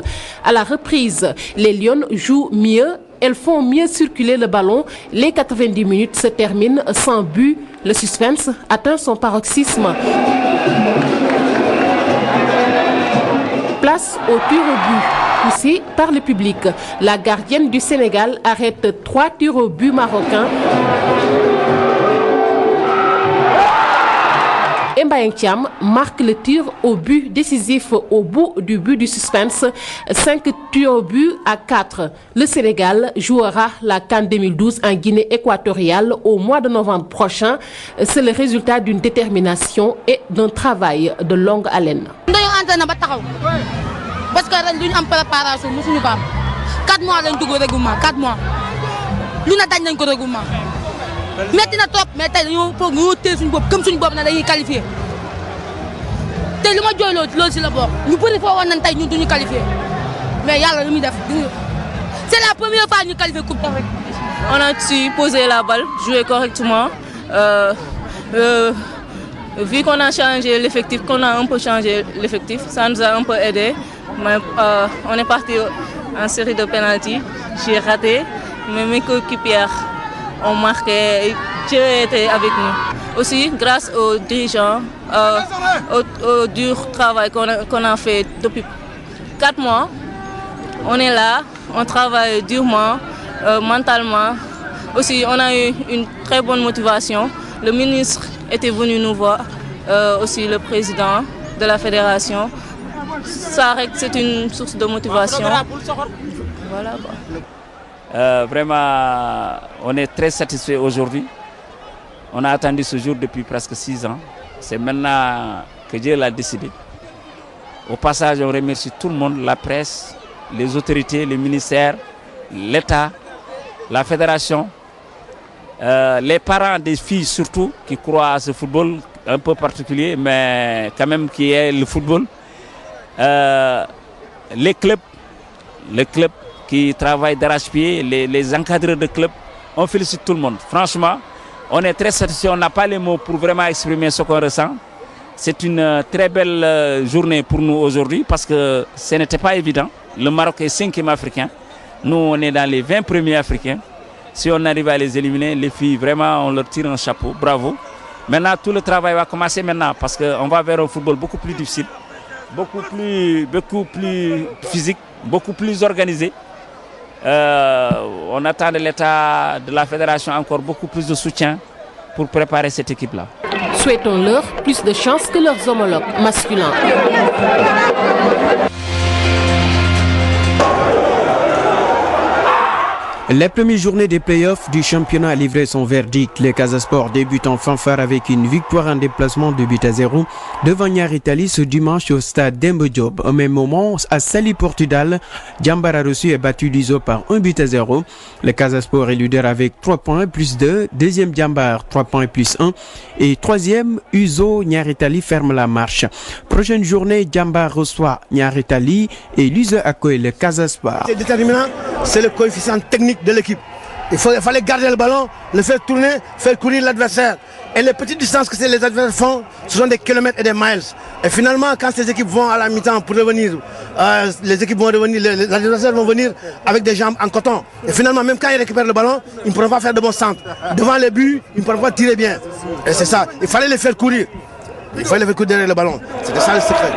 coup. À la reprise, les Lions jouent mieux. Elles font mieux circuler le ballon. Les 90 minutes se terminent sans but. Le suspense atteint son paroxysme. Place au tir au but, poussé par le public. La gardienne du Sénégal arrête 3 tirs au but marocains. Mbayang Thiam marque le tir au but décisif au bout du but du suspense. 5 tirs au but à 4. Le Sénégal jouera la CAN 2012 en Guinée équatoriale au mois de novembre prochain. C'est le résultat d'une détermination et d'un travail de longue haleine. Parce que ren duñu am préparation musuñu ko am 4 mois lañ dugg règlement 4 mois lu na dañ nañ ko règlement metti na trop mais tey dañoo foog ñu téye suñu bopp comme suñu bopp na dañuy qualifié te lu ma jooyloo loolu si la bokk ñu bëri foo woon nañ tey ñun duñu qualifié mais yàlla lu muy def c'est la première fois ñu qualifié coupe d'Afrique. On a su poser la balle, jouer correctement. Vu qu'on a changé l'effectif, qu'on a un peu changé l'effectif, ça nous a un peu aidé. Mais, on est parti en série de pénaltys. J'ai raté, mais mes coéquipières ont marqué. Dieu était avec nous. Aussi, grâce aux dirigeants, au dur travail qu'on a fait depuis 4 mois, on est là, on travaille durement, mentalement. Aussi, on a eu une très bonne motivation. Le ministre était venu nous voir, aussi le président de la fédération. Ça, c'est une source de motivation. Voilà. Vraiment, on est très satisfait aujourd'hui. On a attendu ce jour depuis presque 6 ans. C'est maintenant que Dieu l'a décidé. Au passage, on remercie tout le monde, la presse, les autorités, les ministères, l'État, la fédération, les parents des filles surtout qui croient à ce football un peu particulier, mais quand même qui est le football. Les clubs qui travaillent d'arrache-pied, les encadreurs de clubs, on félicite tout le monde. Franchement, on est très satisfait, on n'a pas les mots pour vraiment exprimer ce qu'on ressent. C'est une très belle journée pour nous aujourd'hui parce que ce n'était pas évident. Le Maroc est 5e africain. Nous, on est dans les 20 premiers africains. Si on arrive à les éliminer, les filles, vraiment, on leur tire un chapeau. Bravo. Maintenant, tout le travail va commencer maintenant parce qu'on va vers un football beaucoup plus difficile, beaucoup plus physique, beaucoup plus organisé. On attend de l'État, de la fédération encore beaucoup plus de soutien pour préparer cette équipe-là. Souhaitons-leur plus de chance que leurs homologues masculins. La première journée des playoffs du championnat a livré son verdict. Le Casa Sport débute en fanfare avec une victoire en déplacement de 2-0 devant Niary Tally ce dimanche au stade Demba Diop. Au même moment, à Saly Portudal, Diambar a reçu et battu l'ISO par 1-0. Le Casa Sport est leader avec 3 points plus 2. Deuxième Diambar, 3 points plus 1. Et troisième, Uzo Niary Tally ferme la marche. Prochaine journée, Diambar reçoit Niary Tally et l'ISO accueille le Casa Sport. C'est déterminant, c'est le coefficient technique de l'équipe. Il fallait garder le ballon, le faire tourner, faire courir l'adversaire. Et les petites distances que les adversaires font, ce sont des kilomètres et des miles. Et finalement, quand ces équipes vont à la mi-temps pour revenir, les équipes vont revenir, les adversaires vont venir avec des jambes en coton. Et finalement, même quand ils récupèrent le ballon, ils ne pourront pas faire de bons centres. Devant les buts, ils ne pourront pas tirer bien. Et c'est ça, il fallait les faire courir. Il fallait les faire courir derrière le ballon. C'était ça le secret.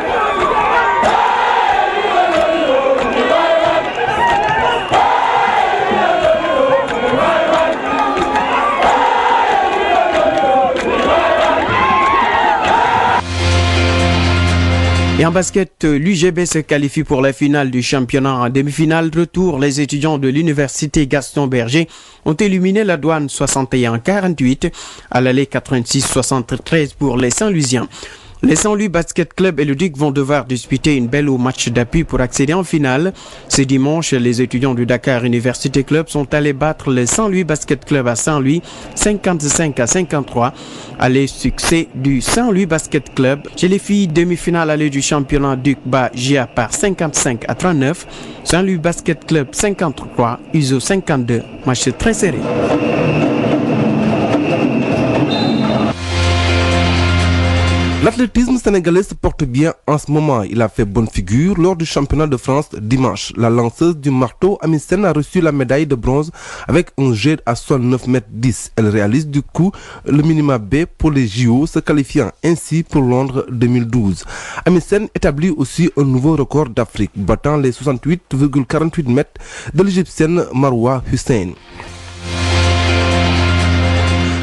Et en basket, l'UGB se qualifie pour la finale du championnat. En demi-finale, retour, les étudiants de l'université Gaston Berger ont éliminé la Douane 61-48, à l'aller 86-73 pour les Saint-Louisiens. Les Saint-Louis Basket Club et le Duc vont devoir disputer une belle au match d'appui pour accéder en finale. Ce dimanche, les étudiants du Dakar University Club sont allés battre le Saint-Louis Basket Club à Saint-Louis 55-53. Allez, succès du Saint-Louis Basket Club. Chez les filles, demi-finale allée du championnat Duc bat GIA par 55-39. Saint-Louis Basket Club 53, USO 52. Match très serré. L'athlétisme sénégalais se porte bien en ce moment. Il a fait bonne figure lors du championnat de France dimanche. La lanceuse du marteau Amy Sène a reçu la médaille de bronze avec un jet à 69 mètres 10. Elle réalise du coup le minima B pour les JO, se qualifiant ainsi pour Londres 2012. Amy Sène établit aussi un nouveau record d'Afrique, battant les 68,48 mètres de l'Égyptienne Marwa Hussein.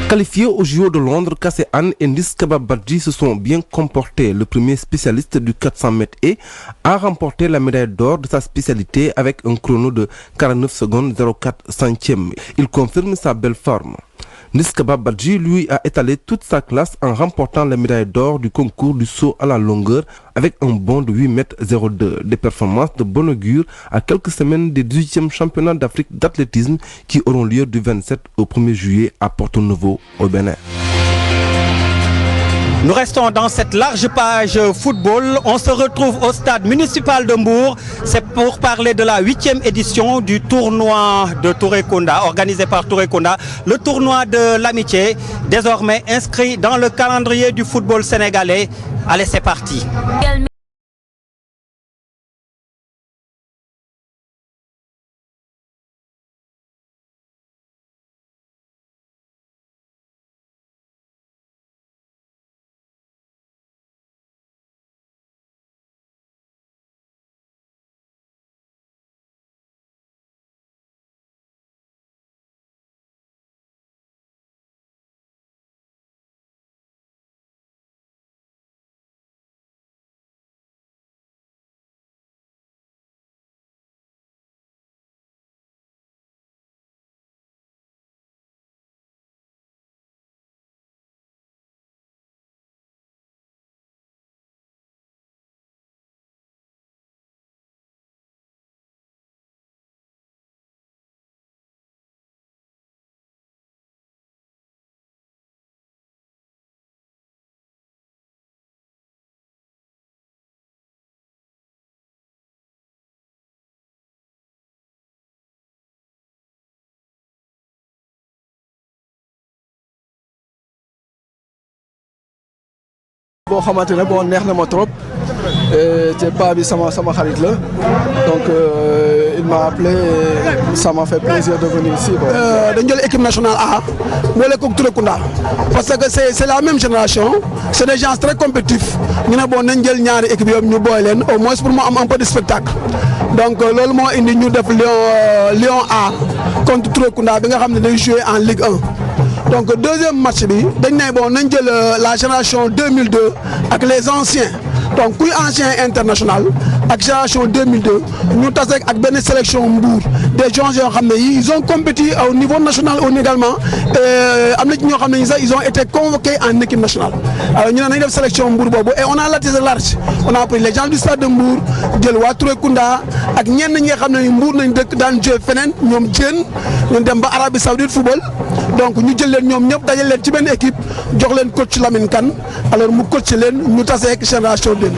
Qualifiés aux JO de Londres, Kassé Anne et Ndiskaba Badji se sont bien comportés. Le premier spécialiste du 400 mètres et a remporté la médaille d'or de sa spécialité avec un chrono de 49 secondes 04 centièmes. Il confirme sa belle forme. Ndiskaba Badji, lui, a étalé toute sa classe en remportant la médaille d'or du concours du saut à la longueur avec un bond de 8 mètres 02. Des performances de bon augure à quelques semaines des 18e championnats d'Afrique d'athlétisme qui auront lieu du 27 au 1er juillet à Porto-Novo au Bénin. Nous restons dans cette large page football. On se retrouve au stade municipal de Mbour. C'est pour parler de la 8e édition du tournoi de Touré Kunda, organisé par Touré Kunda. Le tournoi de l'amitié, désormais inscrit dans le calendrier du football sénégalais. Allez, c'est parti. boo xamante ne bon neex na ma trop te paa bi sama xarit la donc il m'a appelé et ça m'a fait plaisir de venir ici. dañu jël équipe nationale A boole koog Touré Kunda parce que c'est la même génération c'est des gens très compétitifs ñu ne bon nañ jël ñaari équipe yooyu ñu boole leen au moins pour mu am un peu de spectacle donc loolu moo indi ñu def Lion A contre Touré Kunda bi nga xam ne day jouer en Ligue 1. donc deuxième match bi dañ ne bon nañ jël la génération 2002 ak les anciens donc kuy ancien international ak génération 2002 ñu tase ak benn sélection Mbour des gens yoo xam ne ils ont compétit au niveau national également am na ci ñoo xam ne sax ils ont été convoqués en équipe nationale alors ñu ne nañ def sélection Mbour boobu et on a ratissé large on a pris les gens du stade de Mbour jël waa Touré Kunda ak ñenn ñi nga xam ne Mbour nañ dëkk daan jouer feneen ñoom Diène ñu dem ba Arabie Saoudite football donc ñu jël leen ñoom ñëpp dajale leen ci benn équipe jox leen coach Lamine Kane alors mu coach leen ñu tase ak génération 2.